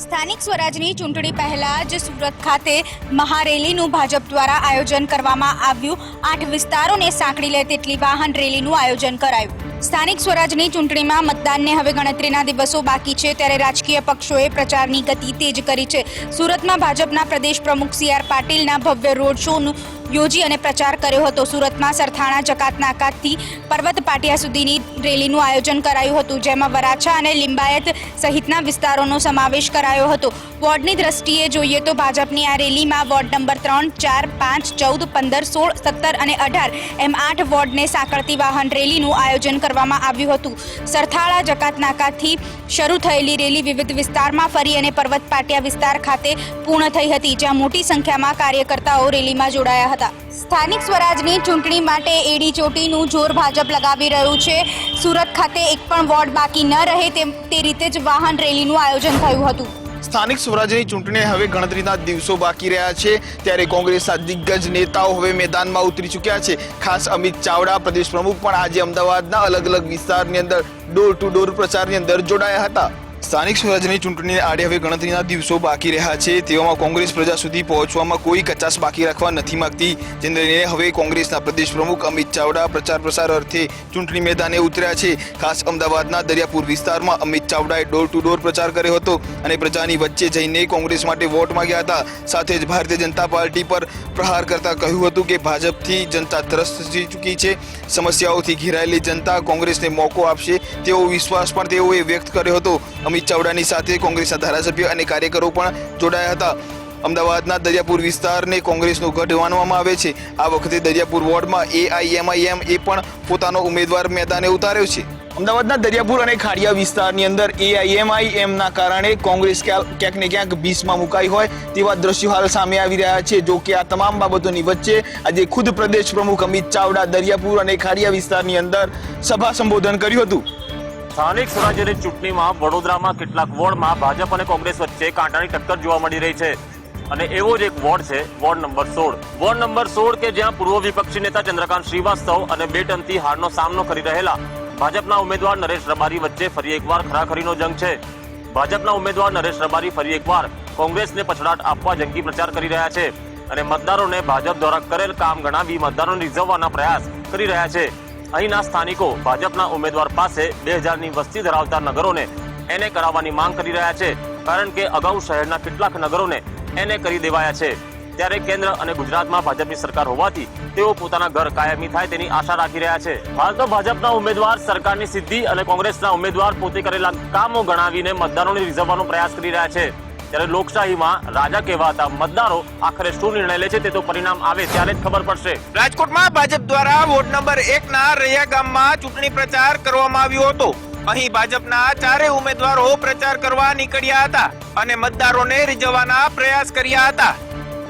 સ્થાનિક સ્વરાજની ચૂંટણી પહેલા જ સુરત ખાતે મહારેલીનું ભાજપ દ્વારા આયોજન કરવામાં આવ્યું। 8 વિસ્તારોને સાંકળી લે તેટલી વાહન રેલીનું આયોજન કરાયું। સ્થાનિક સ્વરાજની ચૂંટણીમાં મતદાનને હવે ગણતરીના દિવસો બાકી છે, ત્યારે રાજકીય પક્ષોએ પ્રચારની ગતિ તેજ કરી છે। સુરતમાં ભાજપના પ્રદેશ પ્રમુખ CR પાટીલના ભવ્ય રોડ શોનું યોજી અને પ્રચાર કર્યો હતો। સુરતમાં સરથાણા જકાતનાકાથી પર્વત પાટિયા સુધીની રેલીનું આયોજન કરાયું હતું, જેમાં વરાછા અને લિંબાયત સહિતના વિસ્તારોનો સમાવેશ કરાયો હતો। વોર્ડની દ્રષ્ટિએ જોઈએ તો ભાજપની આ રેલીમાં વોર્ડ નંબર 3, 4, 5, 14, 15, 16, 17 અને 18 એમ 8 વોર્ડને સાંકળતી વાહન રેલીનું આયોજન કરવામાં આવ્યું હતું। સરથાણા જકાતનાકાથી શરૂ થયેલી રેલી વિવિધ વિસ્તારમાં ફરી અને પર્વત પાટિયા વિસ્તાર ખાતે પૂર્ણ થઈ હતી, જ્યાં મોટી સંખ્યામાં કાર્યકર્તાઓ રેલીમાં જોડાયા હતા। સ્થાનિક સ્વરાજની ચૂંટણી માટે એડી ચોટીનું જોર ભાજપ લગાવી રહ્યું છે। સુરત ખાતે એક પણ વોર્ડ બાકી ન રહે તે રીતે જ વાહન રેલીનું આયોજન થયું હતું। સ્થાનિક સ્વરાજની ચૂંટણી હવે ગણતરીના દિવસો બાકી રહ્યા છે, ત્યારે કોંગ્રેસના દિગ્ગજ નેતાઓ હવે મેદાનમાં ઉતરી ચૂક્યા છે। ખાસ અમિત ચાવડા પ્રદેશ પ્રમુખ પણ આજે અમદાવાદના અલગ અલગ વિસ્તારની અંદર ડોર ટુ ડોર પ્રચારની અંદર જોડાયા હતા। સ્થાનિક સ્વરાજની ચૂંટણીને આડે હવે ગણતરીના દિવસો બાકી રહ્યા છે, તેવામાં કોંગ્રેસ પ્રજા સુધી પહોંચવામાં કોઈ કચાશ બાકી રાખવા નથી માંગતી, જેને લઈને હવે કોંગ્રેસના પ્રદેશ પ્રમુખ અમિત ચાવડા પ્રચાર અર્થે ચૂંટણી મેદાને ઉતર્યા છે। ખાસ અમદાવાદના દરિયાપુર વિસ્તારમાં અમિત ચાવડાએ ડોર ટુ ડોર પ્રચાર કર્યો હતો અને પ્રજાની વચ્ચે જઈને કોંગ્રેસ માટે વોટ માંગ્યા હતા। સાથે જ ભારતીય જનતા પાર્ટી પર પ્રહાર કરતા કહ્યું હતું કે ભાજપથી જનતા ત્રસ્ત થઈ ચૂકી છે, સમસ્યાઓથી ઘેરાયેલી જનતા કોંગ્રેસને મોકો આપશે તેવો વિશ્વાસ પણ તેઓએ વ્યક્ત કર્યો હતો। અમિત ચાવડાની સાથે કોંગ્રેસના ધારાસભ્ય અને કાર્યકરો પણ જોડાયા હતા। અમદાવાદના દરિયાપુર વિસ્તારને કોંગ્રેસનો ગઢ માનવામાં આવે છે। આ વખતે દરિયાપુર વોર્ડમાં AIMIM એ પણ પોતાનો ઉમેદવાર મેદાને ઉતાર્યો છે। અમદાવાદના દરિયાપુર અને ખાડિયા વિસ્તારની અંદર AIMIMના કારણે કોંગ્રેસ ક્યાંક ને ક્યાંક ભીસમાં મુકાઈ હોય તેવા દ્રશ્યો હાલ સામે આવી રહ્યા છે। જો કે આ તમામ બાબતોની વચ્ચે આજે ખુદ પ્રદેશ પ્રમુખ અમિત ચાવડા દરિયાપુર અને ખાડિયા વિસ્તારની અંદર સભા સંબોધન કર્યું હતું। સ્થાનિક સ્વરાજ્યની ચૂંટણીમાં વડોદરામાં કેટલાક વોર્ડમાં ભાજપ અને કોંગ્રેસ વચ્ચે કાંટાની ટક્કર જોવા મળી રહી છે, અને એવો જ એક વોર્ડ છે વોર્ડ નંબર 16। વોર્ડ નંબર 16 કે જ્યાં પૂર્વ વિપક્ષી નેતા ચંદ્રકાંત શ્રીવાસ્તવ અને 2 ટર્મથી હારનો સામનો કરી રહેલા ભાજપના ઉમેદવાર નરેશ રબારી વચ્ચે ફરી એકવાર ખરાખરીનો જંગ છે। ભાજપના ઉમેદવાર નરેશ રબારી ફરી એકવાર કોંગ્રેસને પછડાટ આપવા જંગી પ્રચાર કરી રહ્યા છે અને મતદારોને ભાજપ દ્વારા કરેલ કામ ગણાવી મતદારોને રીઝવવાના પ્રયાસ કરી રહ્યા છે। અહીંના સ્થાનિકો ભાજપના ઉમેદવાર પાસે 2000ની વસ્તી ધરાવતા નગરોને એને કરાવવાની માંગ કરી રહ્યા છે, કારણ કે અગાઉ શહેરના કેટલાક નગરોને એને કરી દેવાયા છે। ત્યારે કેન્દ્ર અને ગુજરાતમાં ભાજપની સરકાર હોવાથી તેઓ પોતાના ઘર કાયમી થાય તેની આશા રાખી રહ્યા છે। હાલ તો ભાજપના ઉમેદવાર સરકારની સિદ્ધિ અને કોંગ્રેસના ઉમેદવાર પોતે કરેલા કામો ગણાવીને મતદારોને રીઝવવાનો પ્રયાસ કરી રહ્યા છે। ત્યારે લોકશાહીમાં રાજા કહેવાતા મતદારો આખરે શું નિર્ણય લે છે તે તો પરિણામ આવે ત્યારે જ ખબર પડશે। રાજકોટમાં ભાજપ દ્વારા વોર્ડ નંબર 1 ના રૈયા ગામમાં ચૂંટણી પ્રચાર કરવામાં આવ્યો હતો। અહીં ભાજપના 4 ઉમેદવારો પ્રચાર કરવા નીકળ્યા હતા અને મતદારોને રીઝવવાના પ્રયાસ કર્યા હતા।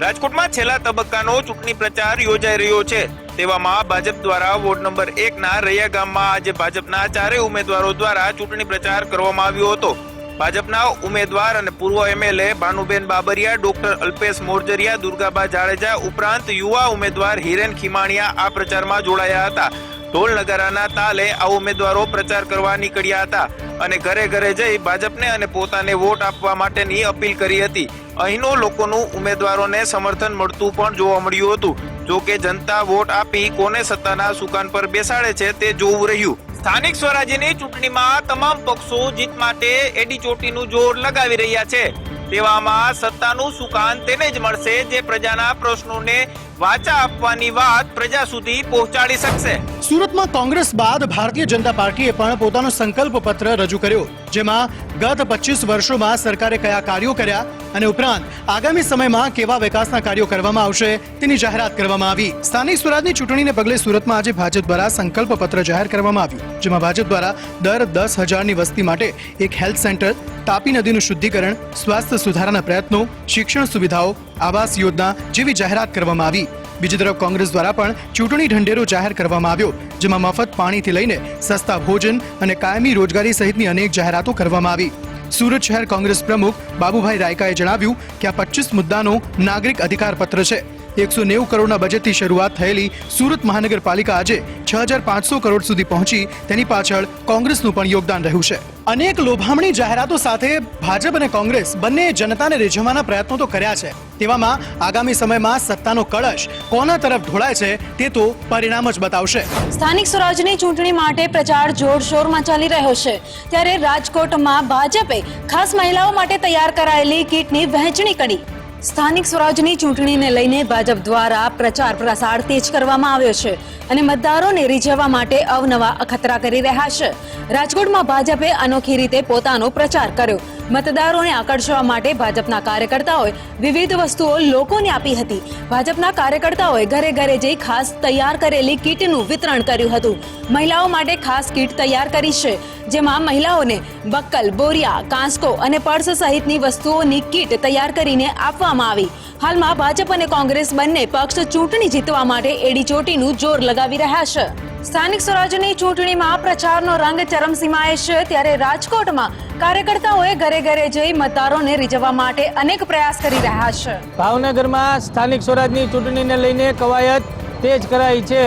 રાજકોટમાં છેલ્લા તબક્કાનો ચૂંટણી પ્રચાર યોજાઈ રહ્યો છે, તેવામાં ભાજપ દ્વારા વોર્ડ નંબર 1 ના રૈયા ગામમાં આજે ભાજપના 4 ઉમેદવારો દ્વારા ચૂંટણી પ્રચાર કરવામાં આવ્યો હતો। ભાજપના ઉમેદવાર અને પૂર્વ MLA ભાનુબેન બાબરિયા, ડોક્ટર અલ્પેશ મોરજરિયા, દુર્ગાબા જાડેજા ઉપરાંત યુવા ઉમેદવાર હિરેન ખીમાણીયા આ પ્રચારમાં જોડાયા હતા। ઢોલ નગારાના તાલે આ ઉમેદવારો પ્રચાર કરવા નીકળ્યા હતા અને ઘરે ઘરે જઈ ભાજપને અને પોતાને વોટ આપવા માટેની અપીલ કરી હતી। અહીંનો લોકોનું ઉમેદવારોને સમર્થન મળતું પણ જોવા મળ્યું હતું। જો કે જનતા વોટ આપી કોને સત્તાના સુકાન પર બેસાડે છે તે જોવું રહ્યું। સ્થાનિક સ્વરાજ્યની ચૂંટણીમાં તમામ પક્ષો જીત માટે એડી ચોટીનું જોર લગાવી રહ્યા છે, તેવામાં સત્તાનું સુકાન તેને જ મળશે જે પ્રજાના પ્રશ્નોને વાચા આપવાની વાત પ્રજા સુધી પહોંચાડી શકશે। સુરતમાં કોંગ્રેસ બાદ ભારતીય જનતા પાર્ટીએ પણ પોતાનો સંકલ્પ પત્ર રજૂ કર્યો, જેમાં ગત 25 વર્ષોમાં સરકારે કયા કાર્યો કર્યા અને ઉપરાંત આગામી સમયમાં કેવા વિકાસના કાર્યો કરવામાં આવશે તેની જાહેરાત કરવામાં આવી। સ્થાનિક સ્વરાજની ચૂંટણીને પગલે સુરતમાં આજે ભાજપ દ્વારા સંકલ્પ પત્ર જાહેર કરવામાં આવ્યું, જેમાં ભાજપ દ્વારા દર 10,000ની વસ્તી માટે એક હેલ્થ સેન્ટર, તાપી નદીનું શુદ્ધિકરણ, સ્વાસ્થ્ય સુધારાના પ્રયત્નો, શિક્ષણ સુવિધાઓ, આવાસ યોજના જેવી જાહેરાત કરવામાં આવી। બીજી તરફ કોંગ્રેસ દ્વારા પણ ચૂંટણી ઢંઢેરો જાહેર કરવામાં આવ્યો, જેમાં મફત પાણીથી લઈને સસ્તા ભોજન અને કાયમી રોજગારી સહિતની અનેક જાહેરાતો કરવામાં આવી। સુરત શહેર કોંગ્રેસ પ્રમુખ બાબુભાઈ રાયકાએ જણાવ્યું કે આ 25 મુદ્દાનો નાગરિક અધિકાર પત્ર છે, 190 કરોડના બજેટથી શરૂઆત થયેલી સુરત મહાનગરપાલિકા આજે 6500 કરોડ સુધી પહોંચી તેની પાછળ કોંગ્રેસનું પણ યોગદાન રહ્યું છે. અનેક લોભામણી જાહેરાતો સાથે ભાજપ અને કોંગ્રેસ બંને જનતાને રીઝવવાના પ્રયત્નો તો કર્યા છે. તેવામાં આગામી સમયમાં સત્તાનો કળશ કોના તરફ ઢોળાય છે તે તો પરિણામ જ બતાવશે. સ્થાનિક સ્વરાજની ચૂંટણી માટે પ્રચાર જોરશોરમાં ચાલી રહ્યો છે ત્યારે રાજકોટમાં ભાજપે ખાસ મહિલાઓ માટે તૈયાર કરાયેલી કીટની વહેંચણી કરી. સ્થાનિક સ્વરાજની ચૂંટણીને લઈને ભાજપ દ્વારા પ્રચાર પ્રસાર તેજ કરવામાં આવ્યો છે અને મતદારોને રીઝવવા માટે અવનવા અખતરા કરી રહ્યા છે. રાજકોટમાં ભાજપે અનોખી રીતે પોતાનો પ્રચાર કર્યો. મતદારોને આકર્ષવા માટે ભાજપના કાર્યકર્તાઓએ વિવિધ વસ્તુઓ લોકોને આપી હતી. ભાજપના કાર્યકર્તાઓએ ઘરે ઘરે જઈ ખાસ તૈયાર કરેલી કીટનું વિતરણ કર્યું હતું. મહિલાઓ માટે ખાસ કીટ તૈયાર કરી છે જેમાં મહિલાઓને બક્કલ, બોરિયા, કાંસકો અને પર્સ સહિતની વસ્તુઓની કીટ તૈયાર કરીને આપવામાં આવી. હાલમાં ભાજપ અને કોંગ્રેસ બંને પક્ષ ચૂંટણી જીતવા માટે એડીચોટીનું જોર લગાવી રહ્યા છે. સ્થાનિક સ્વરાજની ચૂંટણીમાં પ્રચારનો રંગ ચરમસીમાએ છે ત્યારે રાજકોટમાં કાર્યકર્તાઓએ ઘરે ઘરે જઈ મતદારોને રીઝવવા માટે અનેક પ્રયાસ કરી રહ્યા છે. ભાવનગરમાં સ્થાનિક સ્વરાજની ચૂંટણીને લઈને કવાયત તેજ કરાઈ છે.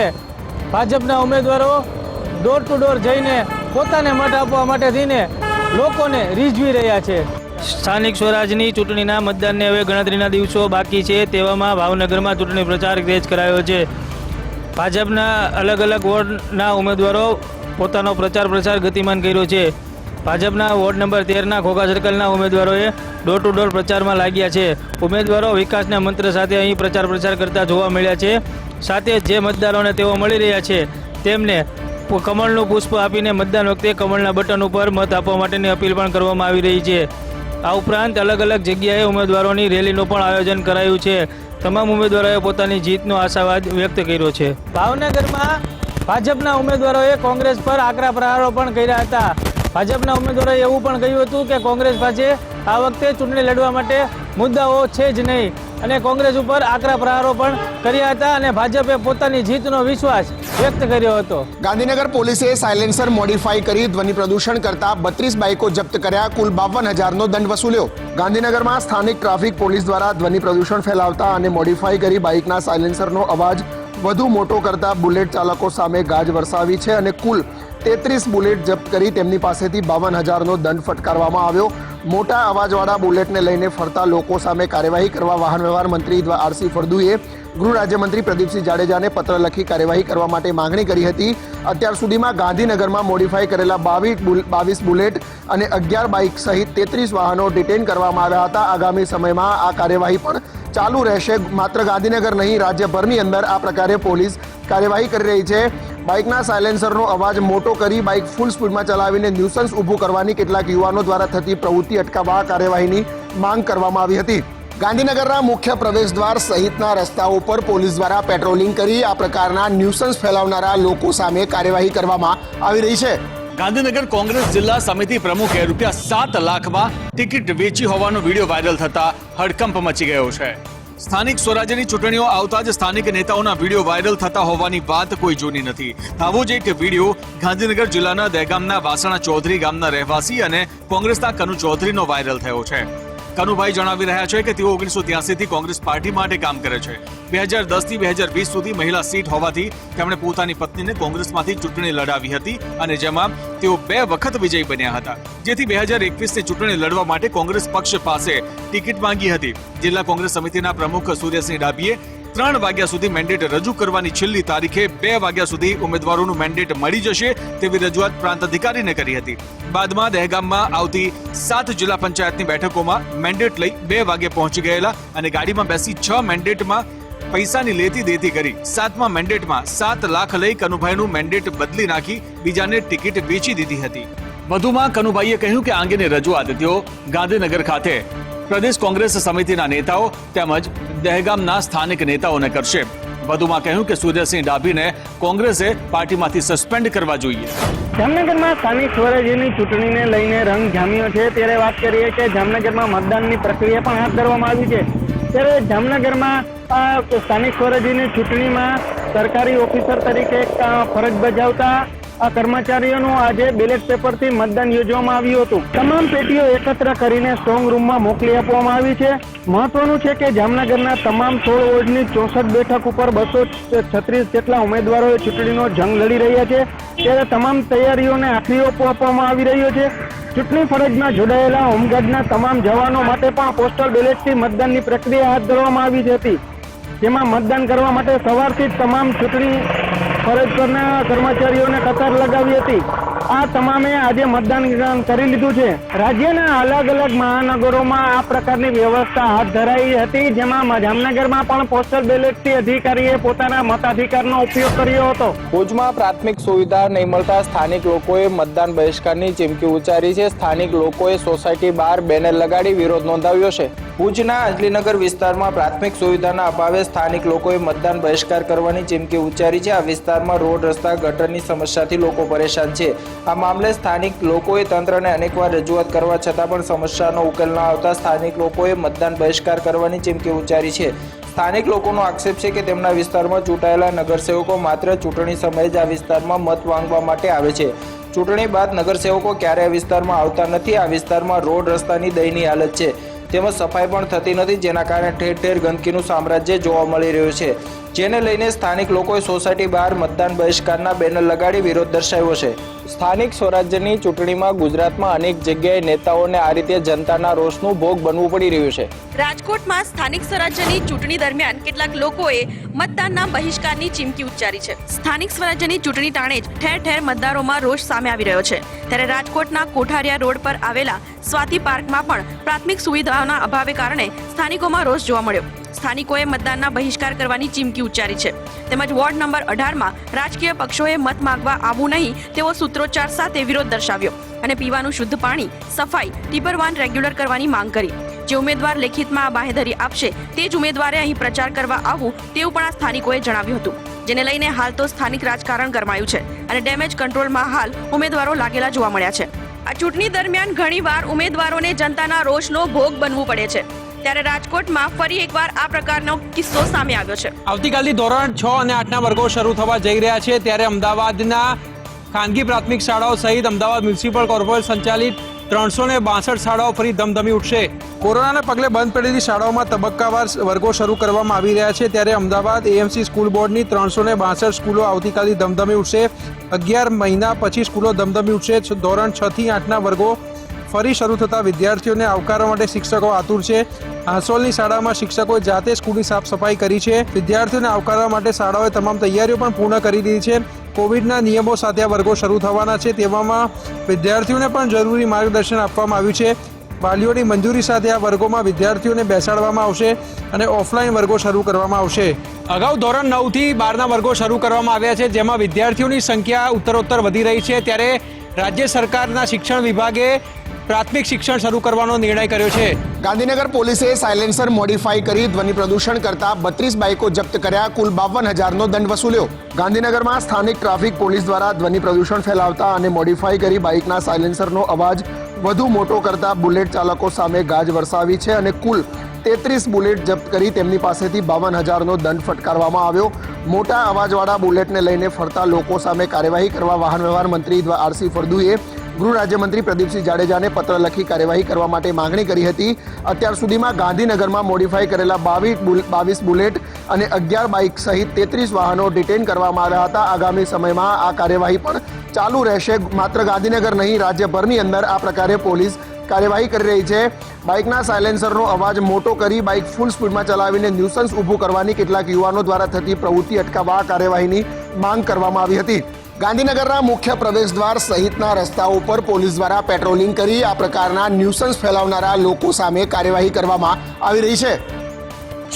ભાજપના ઉમેદવારો ડોર ટુ ડોર જઈને પોતાને મત આપવા માટે થઈને લોકોને રીઝવી રહ્યા છે. સ્થાનિક સ્વરાજની ચૂંટણીના મતદાનને હવે ગણતરીના દિવસો બાકી છે તેવામાં ભાવનગરમાં ચૂંટણી પ્રચાર તેજ કરાયો છે. ભાજપના અલગ અલગ વોર્ડના ઉમેદવારો પોતાનો પ્રચાર ગતિમાન કર્યો છે. ભાજપના વોર્ડ નંબર 13ના ખોખા સર્કલના ઉમેદવારોએ ડોર ટુ ડોર પ્રચારમાં લાગ્યા છે. ઉમેદવારો વિકાસના મંત્ર સાથે અહીં પ્રચાર કરતા જોવા મળ્યા છે. સાથે જે મતદારોને તેઓ મળી રહ્યા છે તેમને કમળનું પુષ્પ આપીને મતદાન વખતે કમળના બટન ઉપર મત આપવા માટેની અપીલ પણ કરવામાં આવી રહી છે. આ ઉપરાંત અલગ અલગ જગ્યાએ ઉમેદવારોની રેલીનું પણ આયોજન કરાયું છે. તમામ ઉમેદવારોએ પોતાની જીતનો આશાવાદ વ્યક્ત કર્યો છે. ભાવનગરમાં ભાજપના ઉમેદવારોએ કોંગ્રેસ પર આકરા પ્રહારો પણ કર્યા હતા. ભાજપના ઉમેદવારોએ એવું પણ કહ્યું હતું કે કોંગ્રેસ પાસે આ વખતે ચૂંટણી લડવા માટે મુદ્દાઓ છે જ નહીં અને કોંગ્રેસ ઉપર આકરા પ્રહારો પણ કર્યા હતા અને ભાજપે પોતાની જીતનો વિશ્વાસ વ્યક્ત કર્યો હતો. ગાંધીનગર પોલીસે સાયલેન્સર મોડિફાઈ કરી ધ્વનિ પ્રદૂષણ કરતા 32 બાઇકો જપ્ત કર્યા. કુલ 52,000નો દંડ વસૂલ્યો. ગાંધીનગરમાં સ્થાનિક ટ્રાફિક પોલીસ દ્વારા ધ્વનિ પ્રદૂષણ ફેલાવતા અને મોડિફાઈ કરી બાઇકના સાયલેન્સરનો અવાજ વધુ મોટો કરતા બુલેટ ચાલકો સામે ગાજ વરસાવી છે અને કુલ 33 બુલેટ જપ્ત કરી તેમની પાસેથી 52,000નો દંડ ફટકારવામાં આવ્યો. મોટા અવાજવાળા બુલેટને લઈને ફરતા લોકો સામે કાર્યવાહી કરવા વાહન વ્યવહાર મંત્રી આરસી ફળદુએ ગૃહ રાજ્યમંત્રી પ્રદીપસિંહ જાડેજાને પત્ર લખી કાર્યવાહી કરવા માટે માંગણી કરી હતી. અત્યાર સુધીમાં ગાંધીનગરમાં મોડિફાઈ કરેલા 22 બુલેટ અને 11 બાઇક સહિત 33 વાહનો ડિટેન કરવામાં આવ્યા હતા. આગામી સમયમાં આ કાર્યવાહી પણ ચાલુ રહેશે. માત્ર ગાંધીનગર નહીં, રાજ્યભરની અંદર આ પ્રકારે પોલીસ કાર્યવાહી કરી રહી છે. બાઇકના સાયલેન્સરનો અવાજ મોટો કરી બાઇક ફૂલ સ્પીડમાં ચલાવીને ન્યુસન્સ ઊભું કરવાની કેટલાક યુવાનો દ્વારા થતી પ્રવૃત્તિ અટકાવવા કાર્યવાહીની માંગ કરવામાં આવી હતી. ગાંધીનગરના મુખ્ય પ્રવેશદ્વાર સહિતના રસ્તાઓ પર પોલીસ દ્વારા પેટ્રોલિંગ કરી આ પ્રકારના ન્યુસન્સ ફેલાવનારા લોકો સામે કાર્યવાહી કરવામાં આવી રહી છે. ગાંધીનગર કોંગ્રેસ જિલ્લા સમિતિ પ્રમુખે ₹7 લાખમાં ટિકિટ વેચી હોવાનો વિડીયો વાયરલ થતા હડકંપ મચી ગયો છે. સ્થાનિક સ્વરાજ્યની ચૂંટણીઓ આવતા જ સ્થાનિક નેતાઓના વિડીયો વાયરલ થતા હોવાની વાત કોઈ જૂની નથી. આવો જ એક વિડીયો ગાંધીનગર જિલ્લાના દહેગામના વાસણા ચૌધરી ગામના રહેવાસી અને કોંગ્રેસના કનુ ચૌધરીનો વાયરલ થયો છે. કનુભાઈ જણાવી રહ્યા છે કે તેઓ 1983 થી કોંગ્રેસ પાર્ટી માટે કામ કરે છે. 2010 થી 2020 સુધી મહિલા સીટ હોવાથી તેમણે પોતાની પત્નીને કોંગ્રેસમાંથી ચૂંટણી લડાવી હતી અને જેમાં તેઓ 2 વખત વિજયી બન્યા હતા. જેથી 2021ની ચૂંટણી લડવા માટે કોંગ્રેસ પક્ષ પાસે ટિકિટ માંગી હતી. જિલ્લા કોંગ્રેસ સમિતિના પ્રમુખ સૂર્યસિંહ ડાભીએ 3 વાગ્યા સુધી મેન્ડેટ રજૂ કરવાની છેલ્લી તારીખે 2 વાગ્યા સુધી ઉમેદવારોનું મેન્ડેટ મળી જશે તેવી રજૂઆત પ્રાંત અધિકારીને કરી હતી. બાદમાં દહેગામમાં આવતી 7 જિલ્લા પંચાયતની બેઠકોમાં મેન્ડેટ લઈ 2 વાગે પહોંચી ગયેલા અને ગાડીમાં બેસી 6 મેન્ડેટમાં પૈસાની લેતી દેતી કરી 7મા મેન્ડેટમાં 7 લાખ લઈ કનુભાઈનું મેન્ડેટ બદલી નાખી બીજાને ટિકિટ વેચી દીધી હતી. વધુમાં કનુભાઈએ કહ્યું કે આ અંગેની રજૂઆત તેઓ ગાંધીનગર ખાતે પ્રદેશ કોંગ્રેસ સમિતિના નેતાઓ તેમજ દહેગામના સ્થાનિક નેતાઓને કરશે. વધુમાં કહ્યું કે સૂર્યસિંહ ડાભીને કોંગ્રેસે પાર્ટીમાંથી સસ્પેન્ડ કરવા જોઈએ. જામનગરમાં સ્થાનિક સ્વરાજ્યની ચૂંટણીને લઈને રંગ જામ્યો છે ત્યારે વાત કરીએ કે જામનગરમાં મતદાનની પ્રક્રિયા પણ હાથ ધરવામાં આવી છે. ત્યારે જામનગરમાં સ્થાનિક સ્વરાજ્યની ચૂંટણીમાં સરકારી ઓફિસર તરીકે ફરજ બજાવતા આ કર્મચારીઓનું આજે બેલેટ પેપરથી મતદાન યોજવામાં આવ્યું હતું. તમામ પેટીઓ એકત્ર કરીને સ્ટ્રોંગ રૂમમાં મોકલી આપવામાં આવી છે. મહત્વનું છે કે જામનગરના તમામ 16 વોર્ડની 64 બેઠક ઉપર 236 જેટલા ઉમેદવારોએ ચૂંટણીનો જંગ લડી રહ્યા છે. ત્યારે તમામ તૈયારીઓને આખરી ઓપ આપવામાં આવી રહ્યો છે. ચૂંટણી ફરજમાં જોડાયેલા હોમગાર્ડના તમામ જવાનો માટે પણ પોસ્ટલ બેલેટથી મતદાનની પ્રક્રિયા હાથ ધરવામાં આવી હતી, જેમાં મતદાન કરવા માટે સવારથી જ તમામ ચૂંટણી ફરજ કરનાર કર્મચારીઓને કતાર લગાવી હતી. આ તમામે આજે મતદાન કરી લીધું છે. રાજ્યના અલગ અલગ મહાનગરોમાં આ પ્રકારની વ્યવસ્થા હાથ ધરાઈ હતી, જેમાં જામનગરમાં પણ પોસ્ટલ બેલેટથી અધિકારીએ પોતાના મતાધિકારનો ઉપયોગ કર્યો હતો. ભુજમાં પ્રાથમિક સુવિધા નહીં મળતા સ્થાનિક લોકોએ મતદાન બહિષ્કારની ચીમકી ઉચ્ચારી છે. સ્થાનિક લોકોએ સોસાયટી બહાર બેનર લગાડી વિરોધ નોંધાવ્યો છે. ભુજના અંજલીનગર વિસ્તારમાં પ્રાથમિક સુવિધાના અભાવે સ્થાનિક લોકોએ મતદાન બહિષ્કાર કરવાની ચીમકી ઉચ્ચારી છે. આ વિસ્તારમાં રોડ, રસ્તા, ગટરની સમસ્યાથી લોકો પરેશાન છે. આ મામલે સ્થાનિક લોકોએ તંત્રને અનેકવાર રજૂઆત કરવા છતાં પણ સમસ્યાનો ઉકેલ ન આવતા સ્થાનિક લોકોએ મતદાન બહિષ્કાર કરવાની ચીમકી ઉચ્ચારી છે. સ્થાનિક લોકોનો આક્ષેપ છે કે તેમના વિસ્તારમાં ચૂંટાયેલા નગરસેવકો માત્ર ચૂંટણી સમયે જ આ વિસ્તારમાં મત માંગવા માટે આવે છે. ચૂંટણી બાદ નગરસેવકો ક્યારેય વિસ્તારમાં આવતા નથી. આ વિસ્તારમાં રોડ, રસ્તાની દયનીય હાલત છે. તેમજ સફાઈ પણ થતી નથી, જેના કારણે ઠેર ઠેર ગંદકીનું સામ્રાજ્ય જોવા મળી રહ્યું છે. જેને લઈને સ્થાનિક લોકોએ સોસાયટી બહાર મતદાન બહિષ્કારના બેનર લગાડી વિરોધ દર્શાવ્યો છે. સ્થાનિક સ્વરાજ્યની ચૂંટણીમાં ગુજરાતમાં અનેક જગ્યાએ નેતાઓને આ રીતે જનતાના રોષનું ભોગ બનવું પડી રહ્યું છે. રાજકોટમાં સ્થાનિક સ્વરાજ્યની ચૂંટણી દરમિયાન કેટલાક લોકોએ મતદાનના બહિષ્કારની ચીમકી ઉચ્ચારી છે. સ્થાનિક સ્વરાજ્યની ચૂંટણી ટાણે જ ઠેર ઠેર મતદારોમાં રોષ સામે આવી રહ્યો છે. ત્યારે રાજકોટના કોઠારિયા રોડ પર આવેલા સ્વાતિ પાર્કમાં પણ પ્રાથમિક સુવિધાઓના અભાવે કારણે સ્થાનિકોમાં રોષ જોવા મળ્યો. સ્થાનિકોએ મતદાનના બહિષ્કાર કરવાની ચીમકી ઉચ્ચારી છે. તેમજ વોર્ડ નંબર 18માં રાજકીય પક્ષોએ મત માંગવા આવવું નહીં તેવો સૂત્રોચ્ચાર સાથે વિરોધ દર્શાવ્યો અને પીવાનું શુદ્ધ પાણી, સફાઈ, ટીપરવાન રેગ્યુલર કરવાની માંગ કરી. જે ઉમેદવાર લેખિતમાં આ બાંહેધરી આપશે તે જ ઉમેદવારે અહીં પ્રચાર કરવા આવવું તેવું પણ આ સ્થાનિકોએ જણાવ્યું હતું. જેને લઈને હાલ તો સ્થાનિક રાજકારણ ગરમાયું છે અને ડેમેજ કંટ્રોલમાં હાલ ઉમેદવારો લાગેલા જોવા મળ્યા છે. આ ચૂંટણી દરમિયાન ઘણીવાર ઉમેદવારોને જનતાના રોષનો ભોગ બનવું પડે છે. ત્યારે રાજકોટમાં ફરી એકવાર આ પ્રકારનો કિસ્સો સામે આવ્યો છે. આવતીકાલથી ધોરણ 6 અને 8ના વર્ગો શરૂ થવા જઈ રહ્યા છે. ત્યારે અમદાવાદના ખાનગી પ્રાથમિક શાળાઓ સહિત અમદાવાદ મ્યુનિસિપલ કોર્પોરેશન સંચાલિત 362 શાળાઓ ફરી ધમધમી ઉઠશે. કોરોનાના પગલે બંધ પડેલી શાળાઓમાં તબક્કાવાર વર્ગો શરૂ કરવામાં આવી રહ્યા છે. ત્યારે અમદાવાદ એએમસી સ્કૂલ બોર્ડની 362 સ્કૂલો આવતીકાલથી ધમધમી ઉઠશે. 11 મહિના પછી સ્કૂલો ધમધમી ઉઠશે. ધોરણ 6 થી 8ના વર્ગો ફરી શરૂ થતા વિદ્યાર્થીઓને આવકારવા માટે શિક્ષકો આતુર છે. હાંસોલની શાળામાં શિક્ષકોએ જાતે સ્કૂલની સાફ સફાઈ કરી છે. વિદ્યાર્થીઓને આવકારવા માટે શાળાઓએ તમામ તૈયારીઓ પણ પૂર્ણ કરી દીધી છે. કોવિડના નિયમો સાથે આ વર્ગો શરૂ થવાના છે. તેવામાં વિદ્યાર્થીઓને પણ જરૂરી માર્ગદર્શન આપવામાં આવ્યું છે. વાલીઓની મંજૂરી સાથે આ વર્ગોમાં વિદ્યાર્થીઓને બેસાડવામાં આવશે અને ઓફલાઈન વર્ગો શરૂ કરવામાં આવશે. અગાઉ ધોરણ 9 થી 12ના વર્ગો શરૂ કરવામાં આવ્યા છે, જેમાં વિદ્યાર્થીઓની સંખ્યા ઉત્તરોત્તર વધી રહી છે. ત્યારે રાજ્ય સરકારના શિક્ષણ વિભાગે પ્રાથમિક શિક્ષણ શરૂ કરવાનો નિર્ણય કર્યો છે. ગાંધીનગર પોલીસે સાયલેન્સર મોડિફાઈ કરી ધ્વનિ પ્રદૂષણ કરતા 32 બાઇકો જપ્ત કર્યા, કુલ 52,000નો દંડ વસૂલ્યો. ગાંધીનગરમાં સ્થાનિક ટ્રાફિક પોલીસ દ્વારા ધ્વનિ પ્રદૂષણ ફેલાવતા અને મોડિફાઈ કરી બાઇકના સાયલેન્સરનો અવાજ વધુ મોટો કરતા બુલેટ ચાલકો સામે ગાજ વરસાવી છે અને કુલ 33 બુલેટ જપ્ત કરી તેમની પાસેથી 52,000નો દંડ ફટકારવામાં આવ્યો. મોટા અવાજવાળા બુલેટને લઈને ફરતા લોકો સામે કાર્યવાહી કરવા વાહન વ્યવહાર મંત્રી આરસી ફળદુએ ગૃહ રાજ્યમંત્રી પ્રદીપસિંહ જાડેજાને પત્ર લખી કાર્યવાહી કરવા માટે માંગણી કરી હતી. અત્યાર સુધીમાં ગાંધીનગરમાં મોડિફાઈ કરેલા 22 બુલેટ અને 11 બાઇક સહિત 33 વાહનો ડિટેન કરવામાં આવ્યા હતા. આગામી સમયમાં આ કાર્યવાહી પણ ચાલુ રહેશે. માત્ર ગાંધીનગર નહીં, રાજ્યભરની અંદર આ પ્રકારે પોલીસ કાર્યવાહી કરી રહી છે. બાઇકના સાયલેન્સરનો અવાજ મોટો કરી બાઇક ફૂલ સ્પીડમાં ચલાવીને ન્યુસન્સ ઊભું કરવાની કેટલાક યુવાનો દ્વારા થતી પ્રવૃત્તિ અટકાવવા કાર્યવાહીની માંગ કરવામાં આવી હતી. ગાંધીનગરના મુખ્ય પ્રવેશદ્વાર સહિતના રસ્તાઓ પર પોલીસ દ્વારા પેટ્રોલિંગ કરી આ પ્રકારના ન્યુસન્સ ફેલાવનારા લોકો સામે કાર્યવાહી કરવામાં આવી રહી છે.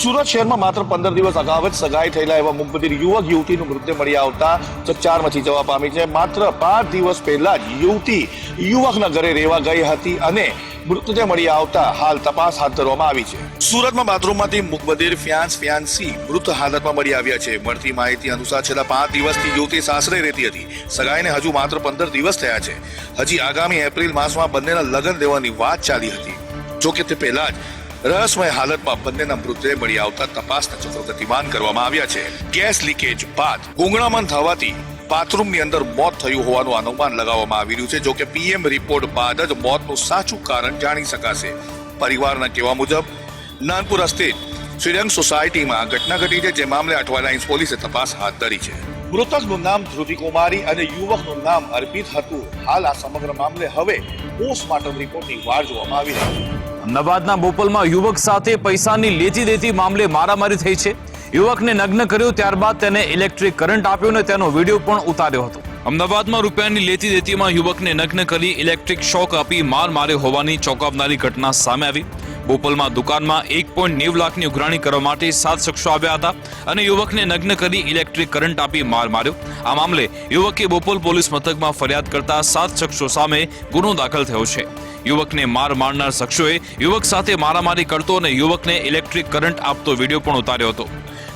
સુરત શહેરમાં માત્ર 15 દિવસ અગાઉ જ સગાઈ થયેલા એવા મૂકબધિર યુવક યુવતીનું મૃતદેહ મળી આવતા ચકચાર મચી જવા પામી છે. માત્ર 5 દિવસ પહેલા જ યુવતી યુવકના ઘરે રહેવા ગઈ હતી અને મૃતદેહ મળી આવતા હાલ તપાસ હાથ ધરવામાં આવી છે. સુરતમાં બાથરૂમમાંથી મૂકબધિર ફિયાન્સી મૃત હાલતમાં મળી આવ્યા છે. મળતી માહિતી અનુસાર છેલ્લા 5 દિવસથી યુવતી સાસરે રહેતી હતી. સગાઈને હજુ માત્ર 15 દિવસ થયા છે. હજી આગામી એપ્રિલ માસમાં બંનેના લગ્ન દેવાની વાત ચાલી હતી. જોકે તે પહેલા જ રહસ્યમય હાલતમાં બંનેના મૃતદેહ મળી આવતા તપાસના ચક્રો ગતિમાન કરવામાં આવ્યા છે. ગેસ લીકેજ બાદ ગુંગળામણ થવાથી બાથરૂમની અંદર મોત થયું હોવાનું અનુમાન લગાવવામાં આવી રહ્યું છે. જો કે પીએમ રિપોર્ટ બાદ જ મોતનું સાચું કારણ જાણી શકાશે. પરિવારના કહેવા મુજબ નાનપુર સ્થિત શ્રીરંગ સોસાયટીમાં ઘટના ઘટી છે, જે મામલે અઠવાડિયા ઇંચ પોલીસે તપાસ હાથ ધરી છે. મૃતકનું નામ ધ્રુવી કુમારી અને યુવકનું નામ અર્પિત હતું. હાલ આ સમગ્ર મામલે હવે પોસ્ટમોર્ટમ રિપોર્ટની વાટ જોવામાં આવી રહી છે. અમદાવાદના બોપલમાં યુવક સાથે પૈસાની લેતી દેતી મામલે મારામારી થઈ છે. યુવકને નગ્ન કર્યો, ત્યારબાદ તેને ઇલેક્ટ્રિક કરંટ આપ્યો અને તેનો વિડીયો પણ ઉતાર્યો હતો. અમદાવાદમાં રૂપિયાની લેતી દેતીમાં યુવકને નગ્ન કરી ઇલેક્ટ્રિક શોક આપી માર માર્યો હોવાની ચોંકાવનારી ઘટના સામે આવી. બોપલમાં દુકાનમાં 1.90 લાખની ઉઘરાણી કરવા માટે 7 શખ્સો આવ્યા હતા અને યુવકને નગ્ન કરી ઇલેક્ટ્રિક કરંટ આપી માર માર્યો. આ મામલે યુવકે બોપલ પોલીસ મથકમાં ફરિયાદ કરતા 7 શખ્સો સામે ગુનો દાખલ થયો છે. યુવકને માર મારનાર શખ્સોએ યુવક સાથે મારામારી કરતો અને યુવકને ઇલેક્ટ્રિક કરંટ આપતો વિડીયો પણ ઉતાર્યો હતો.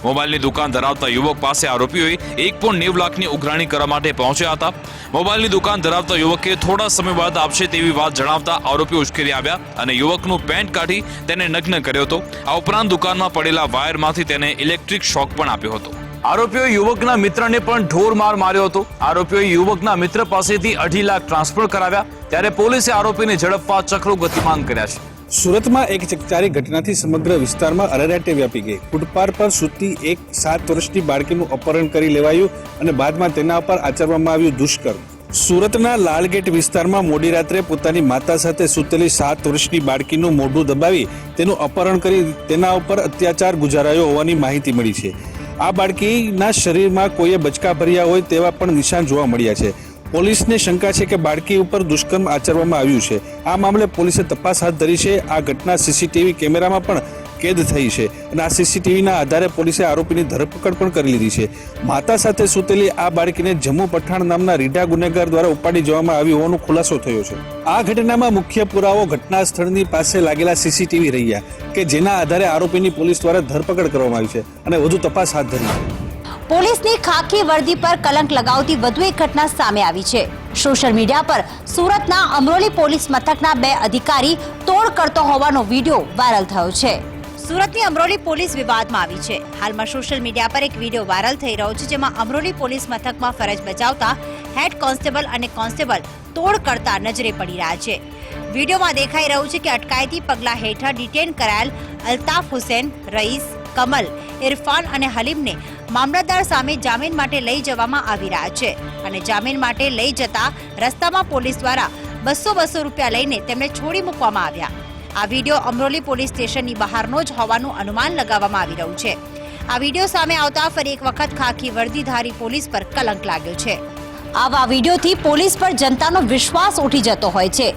મોબાઈલની દુકાન ધરાવતા યુવક પાસે આરોપીઓએ 1.90 લાખની ઉઘરાણી કરવા માટે પહોંચ્યા હતા. મોબાઈલની દુકાન ધરાવતા યુવકે થોડા સમય બાદ આપશે તેવી વાત જણાવતા આરોપીઓ ઉશ્કેરી આવ્યા અને યુવકનું પેન્ટ કાઢી તેને નગ્ન કર્યો હતો. આ ઉપરાંત દુકાનમાં પડેલા વાયરમાંથી તેને ઇલેક્ટ્રિક શોક પણ આપ્યો હતો. આરોપીઓએ યુવકના મિત્રને પણ ઢોર માર માર્યો હતો. આરોપીઓએ યુવકના મિત્ર પાસેથી 2.5 લાખ ટ્રાન્સફર કરાવ્યા. ત્યારે પોલીસે આરોપીને ઝડપવા ચક્રો ગતિમાન કર્યા છે. સુરતમાં એક ચકચારી ઘટનાથી સમગ્ર વિસ્તારમાં અરેરાટી વ્યાપી ગઈ. ફૂટપાથ પર સૂતી એક 7 વર્ષની બાળકીનું અપહરણ કરી લેવાયું અને બાદમાં તેના પર આચરવામાં આવ્યું દુષ્કર્મ. સુરતના લાલગેટ વિસ્તારમાં મોડી રાત્રે પોતાની માતા સાથે સૂતેલી 7 વર્ષની બાળકીનું મોઢું દબાવી તેનું અપહરણ કરી તેના ઉપર અત્યાચાર ગુજારાયો હોવાની માહિતી મળી છે. આ બાળકીના શરીરમાં કોઈએ બચકા ભર્યા હોય તેવા પણ નિશાન જોવા મળ્યા છે. પોલીસને શંકા છે કે બાળકી ઉપર દુષ્કર્મ આચરવામાં આવ્યું છે. આ મામલે પોલીસે તપાસ હાથ ધરી છે. આ ઘટના સીસીટીવી કેમેરામાં પણ કેદ થઈ છે અને આ સીસીટીવીના આધારે પોલીસે આરોપીની ધરપકડ પણ કરી લીધી છે. માતા સાથે સૂતેલી આ બાળકીને જમ્મુ પઠાણ નામના રીઢા ગુનેગાર દ્વારા ઉપાડી જવામાં આવી હોવાનો ખુલાસો થયો છે. આ ઘટનામાં મુખ્ય પુરાવો ઘટના સ્થળની પાસે લાગેલા સીસીટીવી રહ્યા કે જેના આધારે આરોપીની પોલીસ દ્વારા ધરપકડ કરવામાં આવી છે અને વધુ તપાસ હાથ ધરી છે. પોલીસની ખાખી વર્દી પર કલંક લગાવતી વધુ એક ઘટના સામે આવી છે. સોશિયલ મીડિયા પર સુરતના અમરોલી પોલીસ મથકના 2 અધિકારી તોડ કરતો હોવાનો વિડીયો વાયરલ થયો છે. સુરતની અમરોલી પોલીસ વિવાદમાં આવી છે. હાલમાં સોશિયલ મીડિયા પર એક વિડીયો વાયરલ થઈ રહ્યો છે, જેમાં અમરોલી પોલીસ મથકમાં ફરજ બજાવતા હેડ કોન્સ્ટેબલ અને કોન્સ્ટેબલ તોડ કરતા નજરે પડી રહ્યા છે. વિડીયોમાં દેખાઈ રહ્યું છે કે અટકાયતી પગલાં હેઠળ ડિટેન કરાયેલ અલ્તાફ હુસેન, રઈસ, કમલ, ઇરફાન અને હલીમને મામલતદાર સામે જામીન માટે લઈ જવામાં આવી રહ્યા છે અને જામીન માટે લઈ જતા રસ્તામાં પોલીસ દ્વારા 200 રૂપિયા લઈને તેમને છોડી મૂકવામાં આવ્યા. આ વિડીયો અમરોલી પોલીસ સ્ટેશનની બહારનો જ હોવાનું અનુમાન લગાવવામાં આવી રહ્યું છે. આ વિડીયો સામે આવતા ફરી એક વખત ખાખી વર્દીધારી પોલીસ પર કલંક લાગ્યો છે. આવા વિડીયોથી પોલીસ પર જનતાનો વિશ્વાસ ઉઠી જતો હોય છે,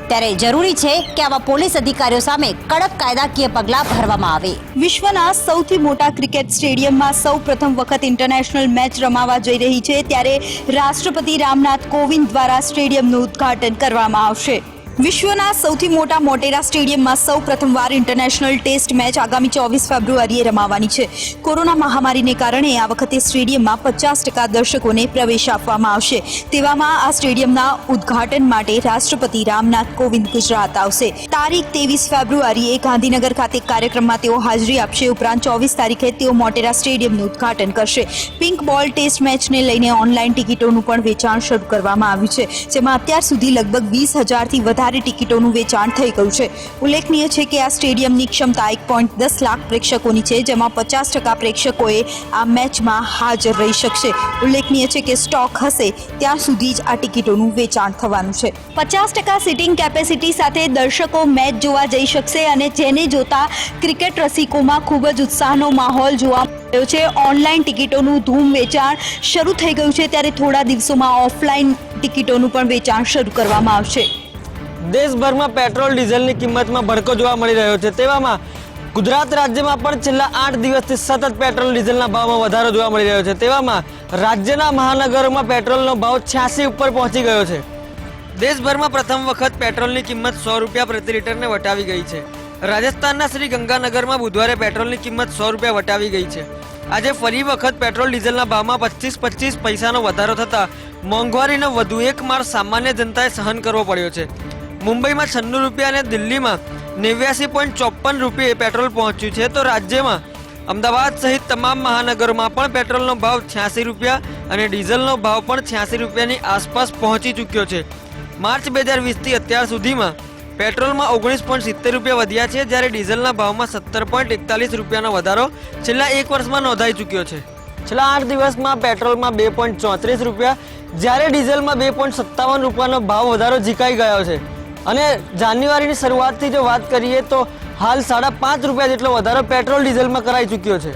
ત્યારે જરૂરી છે કે આવા પોલીસ અધિકારીઓ સામે કડક કાયદાકીય પગલાં ભરવામાં આવે. વિશ્વના સૌથી મોટા ક્રિકેટ સ્ટેડિયમમાં સૌ પ્રથમ વખત ઇન્ટરનેશનલ મેચ રમાવા જઈ રહી છે, ત્યારે રાષ્ટ્રપતિ રામનાથ કોવિંદ દ્વારા સ્ટેડિયમનું ઉદ્ઘાટન કરવામાં આવશે. વિશ્વના સૌથી મોટા મોટેરા સ્ટેડિયમમાં સૌ પ્રથમવાર ઇન્ટરનેશનલ ટેસ્ટ મેચ આગામી 24 ફેબ્રુઆરીએ રમાવાની છે. કોરોના મહામારીને કારણે આ વખતે સ્ટેડિયમમાં 50% દર્શકોને પ્રવેશ આપવામાં આવશે. તેવામાં આ સ્ટેડિયમના ઉદ્ઘાટન માટે રાષ્ટ્રપતિ રામનાથ કોવિંદ ગુજરાત આવશે. તારીખ 23 ફેબ્રુઆરીએ ગાંધીનગર ખાતે કાર્યક્રમમાં તેઓ હાજરી આપશે. ઉપરાંત 24 તારીખે તેઓ મોટેરા સ્ટેડિયમનું ઉદ્ઘાટન કરશે. પિંક બોલ ટેસ્ટ મેચને લઈને ઓનલાઈન ટિકિટોનું પણ વેચાણ શરૂ કરવામાં આવ્યું છે, જેમાં અત્યાર સુધી લગભગ 20,000થી વધારે ટિકિટોનું વેચાણ થઈ ગયું છે. ઉલ્લેખનીય છે કે આ સ્ટેડિયમની ક્ષમતા 1.10 લાખ પ્રેક્ષકોની છે, જેમાં 50% પ્રેક્ષકોએ આ મેચમાં હાજર રહી શકશે. ઉલ્લેખનીય છે કે સ્ટોક હશે ત્યાં સુધી જ આ ટિકિટોનું વેચાણ થવાનું છે. 50% સિટિંગ કેપેસિટી સાથે દર્શકો મેચ જોવા જઈ શકશે અને જેને જોતા ક્રિકેટ રસિકોમાં ખૂબ જ ઉત્સાહનો માહોલ જોવા મળ્યો છે. ઓનલાઈન ટિકિટોનું ધૂમ વેચાણ શરૂ થઈ ગયું છે, ત્યારે થોડા દિવસોમાં ઓફલાઈન ટિકિટોનું પણ વેચાણ શરૂ કરવામાં આવશે. દેશભરમાં પેટ્રોલ ડીઝલની કિંમતમાં ભડકો જોવા મળી રહ્યો છે. તેવામાં ગુજરાત રાજ્યમાં પણ છેલ્લા 8 દિવસથી સતત પેટ્રોલ ડીઝલના ભાવમાં વધારો જોવા મળી રહ્યો છે. તેવામાં રાજ્યના મહાનગરોમાં પેટ્રોલનો ભાવ 86 ઉપર પહોંચી ગયો છે. દેશભરમાં પ્રથમ વખત પેટ્રોલની કિંમત 100 રૂપિયા પ્રતિ લીટરને વટાવી ગઈ છે. રાજસ્થાનના શ્રી ગંગાનગરમાં બુધવારે પેટ્રોલની કિંમત 100 રૂપિયા વટાવી ગઈ છે. આજે ફરી વખત પેટ્રોલ ડીઝલના ભાવમાં 25 પૈસાનો વધારો થતાં મોંઘવારીનો વધુ એક માર સામાન્ય જનતાએ સહન કરવો પડ્યો છે. મુંબઈમાં 96 રૂપિયા અને દિલ્હીમાં 89.54 રૂપિયે પેટ્રોલ પહોંચ્યું છે, તો રાજ્યમાં અમદાવાદ સહિત તમામ મહાનગરોમાં પણ પેટ્રોલનો ભાવ 86 રૂપિયા અને ડીઝલનો ભાવ પણ 86 રૂપિયાની આસપાસ પહોંચી ચૂક્યો છે. માર્ચ 2020થી અત્યાર સુધીમાં પેટ્રોલમાં 19.70 રૂપિયા વધ્યા છે, જ્યારે ડીઝલના ભાવમાં 17.41 રૂપિયાનો વધારો છેલ્લા એક વર્ષમાં નોંધાઈ ચૂક્યો છે. છેલ્લા 8 દિવસમાં પેટ્રોલમાં 2.34 રૂપિયા જ્યારે ડીઝલમાં 2.57 રૂપિયાનો ભાવ વધારો ઝીકાઈ ગયો છે. અને જાન્યુઆરીની શરૂઆતથી જો વાત કરીએ તો હાલ 5.5 રૂપિયા જેટલો વધારો પેટ્રોલ ડીઝલમાં કરાઈ ચૂક્યો છે.